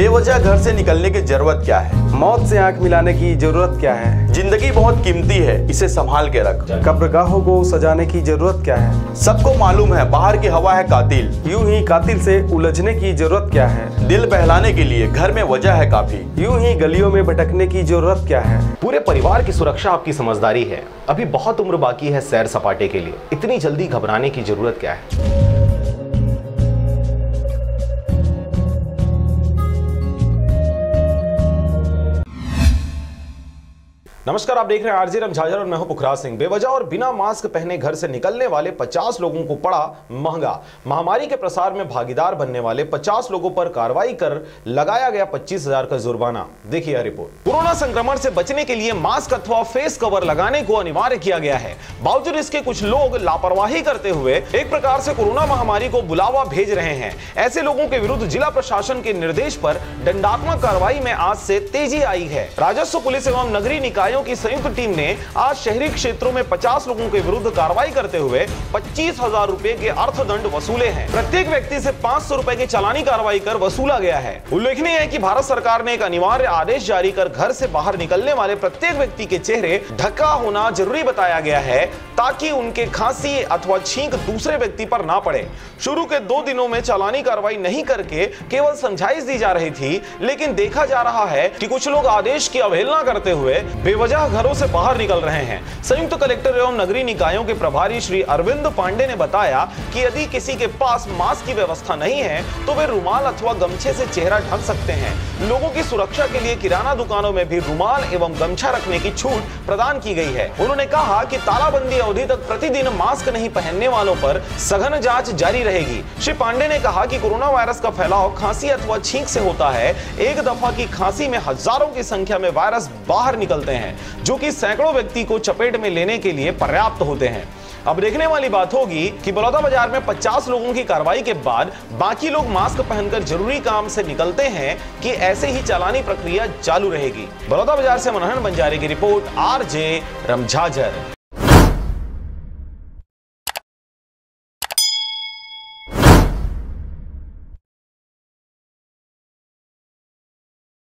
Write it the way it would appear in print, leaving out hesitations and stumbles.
बेवजह घर से निकलने की जरूरत क्या है? मौत से आंख मिलाने की जरूरत क्या है? जिंदगी बहुत कीमती है, इसे संभाल के रख। कब्रगाहों को सजाने की जरूरत क्या है? सबको मालूम है बाहर की हवा है कातिल। यूं ही कातिल से उलझने की जरूरत क्या है? दिल बहलाने के लिए घर में वजह है काफी। यूं ही गलियों में भटकने की जरूरत क्या है? पूरे परिवार की सुरक्षा आपकी समझदारी है। अभी बहुत उम्र बाकी है सैर सपाटे के लिए, इतनी जल्दी घबराने की जरूरत क्या है? नमस्कार, आप देख रहे हैं आरजे रमझाझर और मैं हूं पुखराज सिंह। बेवजह और बिना मास्क पहने घर से निकलने वाले 50 लोगों को पड़ा महंगा। महामारी के प्रसार में भागीदार बनने वाले 50 लोगों पर कार्रवाई कर लगाया गया 25,000 का जुर्माना। देखिए यह रिपोर्ट। कोरोना संक्रमण से बचने के लिए मास्क अथवा फेस कवर लगाने को अनिवार्य किया गया है। बावजूद इसके कुछ लोग लापरवाही करते हुए एक प्रकार से कोरोना महामारी को बुलावा भेज रहे हैं। ऐसे लोगों के विरुद्ध जिला प्रशासन के निर्देश पर दंडात्मक कार्रवाई में आज से तेजी आई है। राजस्व, पुलिस एवं नगरीय निकायों की संयुक्त टीम ने आज शहरी क्षेत्रों में 50 लोगों के विरुद्ध कार्रवाई करते हुए 25,000 रुपए के अर्थदंड वसूले हैं। प्रत्येक व्यक्ति से 500 रुपए की चालानी कार्रवाई कर वसूला गया है। उल्लेखनीय है कि भारत सरकार ने एक अनिवार्य आदेश जारी कर घर से बाहर निकलने वाले प्रत्येक व्यक्ति के चेहरे ढका होना जरूरी बताया गया है, ताकि उनके खांसी अथवा छींक दूसरे व्यक्ति पर ना पड़े। शुरू के 2 दिनों में चालानी कार्रवाई नहीं करके केवल समझाइश दी जा रही थी, लेकिन देखा जा रहा है कि कुछ लोग आदेश की अवहेलना करते हुए बेवजह घरों से बाहर निकल रहे हैं। संयुक्त कलेक्टर एवं नगरीय निकायों के प्रभारी श्री अरविंद पांडे ने बताया कि यदि किसी के पास मास्क की व्यवस्था नहीं है तो वे रुमाल अथवा गमछे से चेहरा ढक सकते हैं। लोगों की सुरक्षा के लिए किराना दुकानों में भी रुमाल एवं गमछा रखने की छूट प्रदान की गई है। उन्होंने कहा कि तालाबंदी अवधि तक प्रतिदिन मास्क नहीं पहनने वालों पर सघन जांच जारी रहेगी। श्री पांडे ने कहा कि कोरोना वायरस का फैलाव खांसी अथवा छींक से होता है। एक दफा की खांसी में हजारों की संख्या में वायरस बाहर निकलते हैं, जो कि सैकड़ों व्यक्ति को चपेट में लेने के लिए पर्याप्त होते हैं। अब देखने वाली बात होगी कि बलौदा बाजार में 50 लोगों की कार्रवाई के बाद बाकी लोग मास्क पहनकर जरूरी काम से निकलते हैं कि ऐसे ही चालानी प्रक्रिया चालू रहेगी। बलौदा बाजार से मनोहर बंजारे की रिपोर्ट, आरजे रमझाझर।